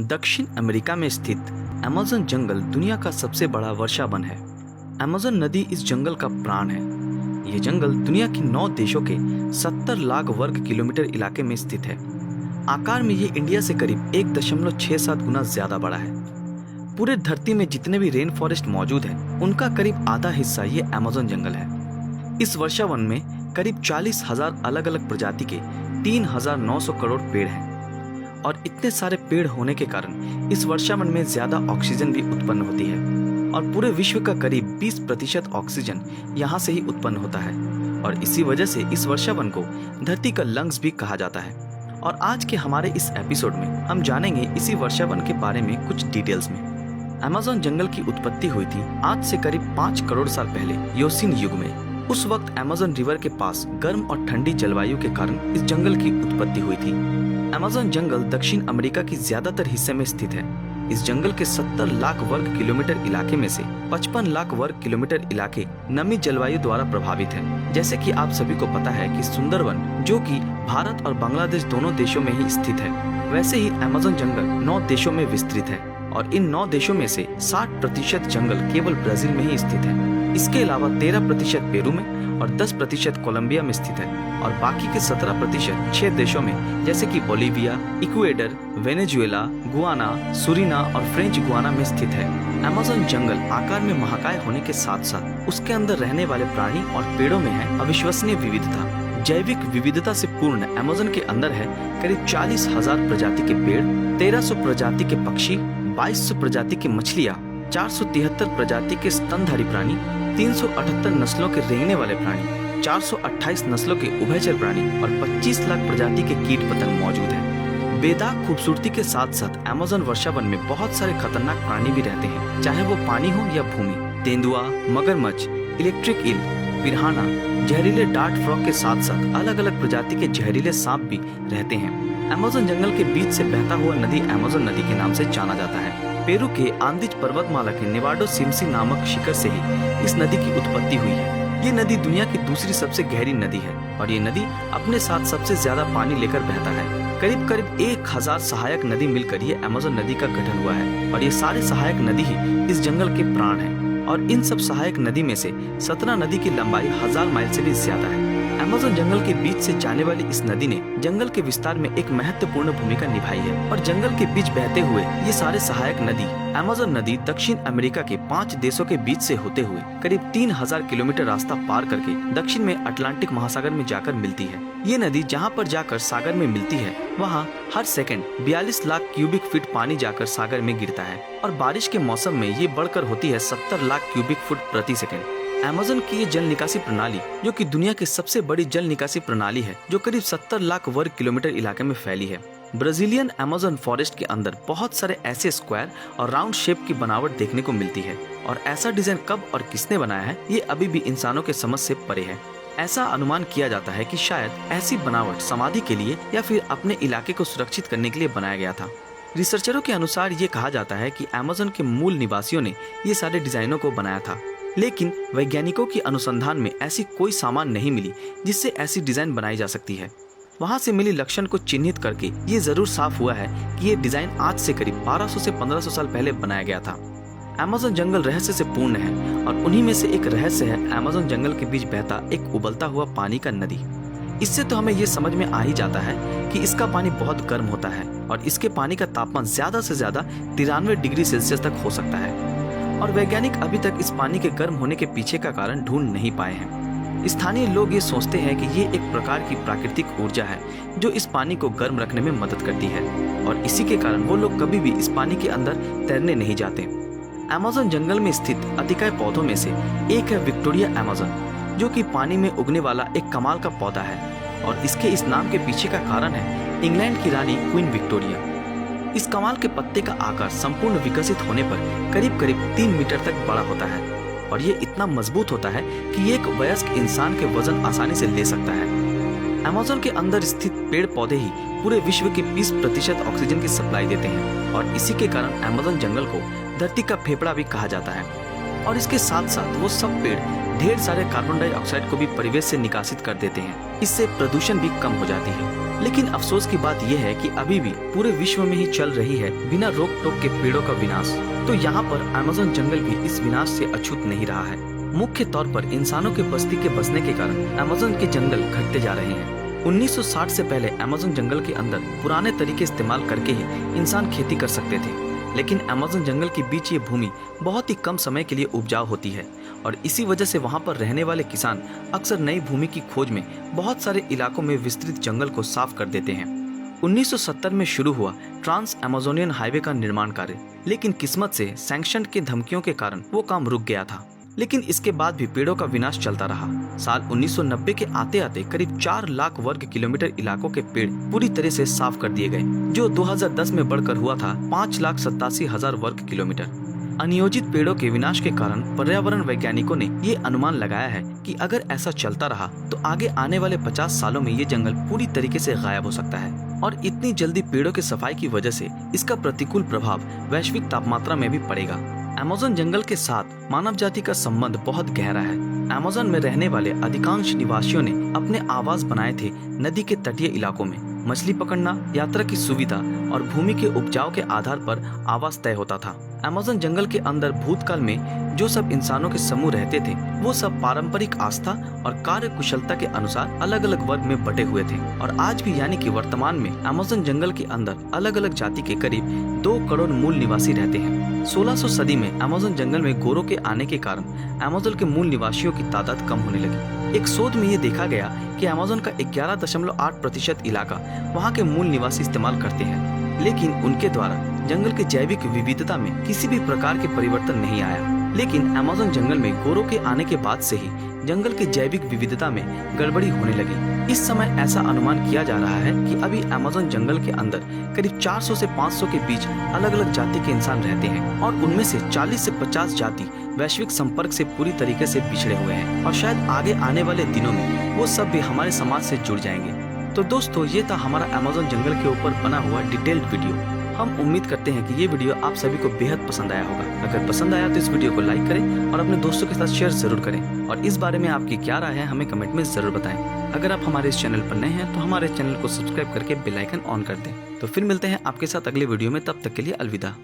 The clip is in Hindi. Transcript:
दक्षिण अमेरिका में स्थित अमेज़न जंगल दुनिया का सबसे बड़ा वर्षा वन है। अमेज़न नदी इस जंगल का प्राण है। यह जंगल दुनिया की 9 देशों के 70 लाख वर्ग किलोमीटर इलाके में स्थित है। आकार में ये इंडिया से करीब 1.67 गुना ज्यादा बड़ा है। पूरे धरती में जितने भी रेन फॉरेस्ट मौजूद है उनका करीब आधा हिस्सा ये अमेज़न जंगल है। इस वर्षा वन में करीब 40,000 अलग अलग प्रजाति के 3,900 करोड़ पेड़ हैं और इतने सारे पेड़ होने के कारण इस वर्षा वन में ज्यादा ऑक्सीजन भी उत्पन्न होती है और पूरे विश्व का करीब 20% ऑक्सीजन यहाँ से ही उत्पन्न होता है और इसी वजह से इस वर्षा वन को धरती का लंग्स भी कहा जाता है। और आज के हमारे इस एपिसोड में हम जानेंगे इसी वर्षा वन के बारे में कुछ डिटेल्स में। अमेज़न जंगल की उत्पत्ति हुई थी आज से करीब 5 करोड़ साल पहले योसीन युग में। उस वक्त अमेज़न रिवर के पास गर्म और ठंडी जलवायु के कारण इस जंगल की उत्पत्ति हुई थी। अमेज़न जंगल दक्षिण अमेरिका की ज्यादातर हिस्से में स्थित है। इस जंगल के 70 लाख वर्ग किलोमीटर इलाके में से 55 लाख वर्ग किलोमीटर इलाके नमी जलवायु द्वारा प्रभावित है। जैसे कि आप सभी को पता है कि सुंदरवन जो कि भारत और बांग्लादेश दोनों देशों में ही स्थित है, वैसे ही अमेज़न जंगल 9 देशों में विस्तृत है और इन 9 देशों में से 60% जंगल केवल ब्राजील में ही स्थित है। इसके अलावा 13% पेरू में और 10% कोलंबिया में स्थित है और बाकी के 17% 6 देशों में जैसे कि बोलिविया, इक्वेडर, वेनेजुएला, गुआना, सुरीना और फ्रेंच गुआना में स्थित है। अमेज़न जंगल आकार में महाकाय होने के साथ साथ उसके अंदर रहने वाले प्राणी और पेड़ों में है अविश्वसनीय विविधता। जैविक विविधता से पूर्ण अमेज़न के अंदर है करीब 40,000 प्रजाति के पेड़, 1300 प्रजाति के पक्षी, 2200 प्रजाति की मछलियाँ, 473 प्रजाति के स्तनधारी प्राणी, 378 नस्लों के रेंगने वाले प्राणी, 428 नस्लों के उभयचर प्राणी और 25 लाख प्रजाति के कीट पतंग मौजूद हैं। बेदाग खूबसूरती के साथ साथ अमेज़न वर्षा वन में बहुत सारे खतरनाक प्राणी भी रहते हैं, चाहे वो पानी हो या भूमि। तेंदुआ, मगरमच्छ, इलेक्ट्रिक ईल, पिरान्हा, जहरीले डार्ट फ्रॉग के साथ साथ अलग अलग प्रजाति के जहरीले सांप भी रहते हैं। अमेज़न जंगल के बीच से बहता हुआ नदी अमेज़न नदी के नाम से जाना जाता है। पेरू के आंदीज पर्वतमाला के नेवाडो सिमसी नामक शिखर से ही इस नदी की उत्पत्ति हुई है। ये नदी दुनिया की दूसरी सबसे गहरी नदी है और ये नदी अपने साथ सबसे ज्यादा पानी लेकर बहता है। करीब करीब 1000 सहायक नदी मिलकर ये अमेज़न नदी का गठन हुआ है और ये सारे सहायक नदी ही इस जंगल के प्राण हैं। और इन सब सहायक नदी में से 17 नदी की लंबाई 1000 माइल से भी ज्यादा है। अमेज़न जंगल के बीच से जाने वाली इस नदी ने जंगल के विस्तार में एक महत्वपूर्ण भूमिका निभाई है और जंगल के बीच बहते हुए ये सारे सहायक नदी अमेज़न नदी दक्षिण अमेरिका के 5 देशों के बीच से होते हुए करीब 3000 किलोमीटर रास्ता पार करके दक्षिण में अटलांटिक महासागर में जाकर मिलती है। ये नदी जहाँ पर जाकर सागर में मिलती है वहाँ हर सेकंड 42 लाख क्यूबिक फीट पानी जाकर सागर में गिरता है और बारिश के मौसम में ये बढ़कर होती है 70 लाख क्यूबिक फुट प्रति सेकंड। अमेज़न की ये जल निकासी प्रणाली जो कि दुनिया की सबसे बड़ी जल निकासी प्रणाली है, जो करीब 70 लाख वर्ग किलोमीटर इलाके में फैली है। ब्राजीलियन अमेज़न फॉरेस्ट के अंदर बहुत सारे ऐसे स्क्वायर और राउंड शेप की बनावट देखने को मिलती है और ऐसा डिजाइन कब और किसने बनाया है ये अभी भी इंसानों के समझ से परे है। ऐसा अनुमान किया जाता है कि शायद ऐसी बनावट समाधि के लिए या फिर अपने इलाके को सुरक्षित करने के लिए बनाया गया था। रिसर्चरों के अनुसार ये कहा जाता है कि अमेज़न के मूल निवासियों ने ये सारे डिजाइनों को बनाया था, लेकिन वैज्ञानिकों की अनुसंधान में ऐसी कोई सामान नहीं मिली जिससे ऐसी डिजाइन बनाई जा सकती है। वहां से मिली लक्षण को चिन्हित करके ये जरूर साफ हुआ है कि ये डिजाइन आज से करीब 1200 से 1500 साल पहले बनाया गया था। अमेज़न जंगल रहस्य से पूर्ण है और उन्हीं में से एक रहस्य है अमेज़न जंगल के बीच बहता एक उबलता हुआ पानी का नदी। इससे तो हमें ये समझ में आ ही जाता है कि इसका पानी बहुत गर्म होता है और इसके पानी का तापमान ज्यादा से ज्यादा 93 डिग्री सेल्सियस तक हो सकता है और वैज्ञानिक अभी तक इस पानी के गर्म होने के पीछे का कारण ढूंढ नहीं पाए हैं। स्थानीय लोग ये सोचते हैं कि ये एक प्रकार की प्राकृतिक ऊर्जा है जो इस पानी को गर्म रखने में मदद करती है और इसी के कारण वो लोग कभी भी इस पानी के अंदर तैरने नहीं जाते। अमेज़न जंगल में स्थित अतिकाय पौधों में से एक है विक्टोरिया अमेज़न, जो कि पानी में उगने वाला एक कमाल का पौधा है और इसके इस नाम के पीछे का कारण है इंग्लैंड की रानी क्वीन विक्टोरिया। इस कमाल के पत्ते का आकार संपूर्ण विकसित होने पर करीब करीब 3 मीटर तक बड़ा होता है और ये इतना मजबूत होता है कि ये एक वयस्क इंसान के वजन आसानी से ले सकता है। अमेज़न के अंदर स्थित पेड़ पौधे ही पूरे विश्व के 20% ऑक्सीजन की सप्लाई देते हैं और इसी के कारण अमेज़न जंगल को धरती का फेफड़ा भी कहा जाता है। और इसके साथ साथ वो सब पेड़ ढेर सारे कार्बन डाइऑक्साइड को भी परिवेश से निकासित कर देते हैं। इससे प्रदूषण भी कम हो जाती है। लेकिन अफसोस की बात यह है कि अभी भी पूरे विश्व में ही चल रही है बिना रोक टोक के पेड़ों का विनाश। तो यहाँ पर अमेज़न जंगल भी इस विनाश से अछूत नहीं रहा है। मुख्य तौर पर इंसानों के बस्ती के बसने के कारण अमेज़न के जंगल घटते जा रहे हैं। 1960 से पहले अमेज़न जंगल के अंदर पुराने तरीके इस्तेमाल करके ही इंसान खेती कर सकते थे, लेकिन अमेज़न जंगल के बीच ये भूमि बहुत ही कम समय के लिए उपजाऊ होती है और इसी वजह से वहाँ पर रहने वाले किसान अक्सर नई भूमि की खोज में बहुत सारे इलाकों में विस्तृत जंगल को साफ कर देते हैं। 1970 में शुरू हुआ ट्रांस अमेज़ोनियन हाईवे का निर्माण कार्य, लेकिन किस्मत से सैंक्शन के धमकियों के कारण वो काम रुक गया था। लेकिन इसके बाद भी पेड़ों का विनाश चलता रहा। साल 1990 के आते आते करीब 4 लाख वर्ग किलोमीटर इलाकों के पेड़ पूरी तरह से साफ कर दिए गए, जो 2010 में बढ़कर हुआ था 5,87,000 वर्ग किलोमीटर। अनियोजित पेड़ों के विनाश के कारण पर्यावरण वैज्ञानिकों ने ये अनुमान लगाया है कि अगर ऐसा चलता रहा तो आगे आने वाले 50 सालों में ये जंगल पूरी तरीके से गायब हो सकता है और इतनी जल्दी पेड़ों की सफाई की वजह से इसका प्रतिकूल प्रभाव वैश्विक तापमात्रा में भी पड़ेगा। अमेज़न जंगल के साथ मानव जाति का संबंध बहुत गहरा है। अमेज़न में रहने वाले अधिकांश निवासियों ने अपने आवास बनाए थे नदी के तटीय इलाकों में। मछली पकड़ना, यात्रा की सुविधा और भूमि के उपजाऊ के आधार पर आवास तय होता था। अमेज़न जंगल के अंदर भूतकाल में जो सब इंसानों के समूह रहते थे वो सब पारंपरिक आस्था और कार्य कुशलता के अनुसार अलग अलग वर्ग में बटे हुए थे और आज भी यानी कि वर्तमान में अमेज़न जंगल के अंदर अलग अलग जाति के करीब 2 करोड़ मूल निवासी रहते हैं। 1600 सदी में अमेज़न जंगल में गोरों के आने के कारण अमेज़न के मूल निवासियों की तादाद कम होने लगी। एक शोध में ये देखा गया कि अमेज़न का 11.8% इलाका वहाँ के मूल निवासी इस्तेमाल करते हैं, लेकिन उनके द्वारा जंगल के जैविक विविधता में किसी भी प्रकार के परिवर्तन नहीं आया। लेकिन अमेज़न जंगल में गोरों के आने के बाद से ही जंगल के जैविक विविधता में गड़बड़ी होने लगी। इस समय ऐसा अनुमान किया जा रहा है कि अभी अमेज़न जंगल के अंदर करीब 400 से 500 के बीच अलग अलग जाति के इंसान रहते हैं और उनमें से 40 से 50 जाति वैश्विक संपर्क से पूरी तरीके से पिछड़े हुए हैं और शायद आगे आने वाले दिनों में वो सब भी हमारे समाज से जुड़ जाएंगे। तो दोस्तों, ये था हमारा अमेज़न जंगल के ऊपर बना हुआ डिटेल्ड वीडियो। हम उम्मीद करते हैं कि ये वीडियो आप सभी को बेहद पसंद आया होगा। अगर पसंद आया तो इस वीडियो को लाइक करें और अपने दोस्तों के साथ शेयर जरूर करें और इस बारे में आपकी क्या राय है हमें कमेंट में जरूर बताएं। अगर आप हमारे इस चैनल पर नए हैं तो हमारे चैनल को सब्सक्राइब करके बेल आइकन ऑन कर दें। तो फिर मिलते हैं आपके साथ अगले वीडियो में, तब तक के लिए अलविदा।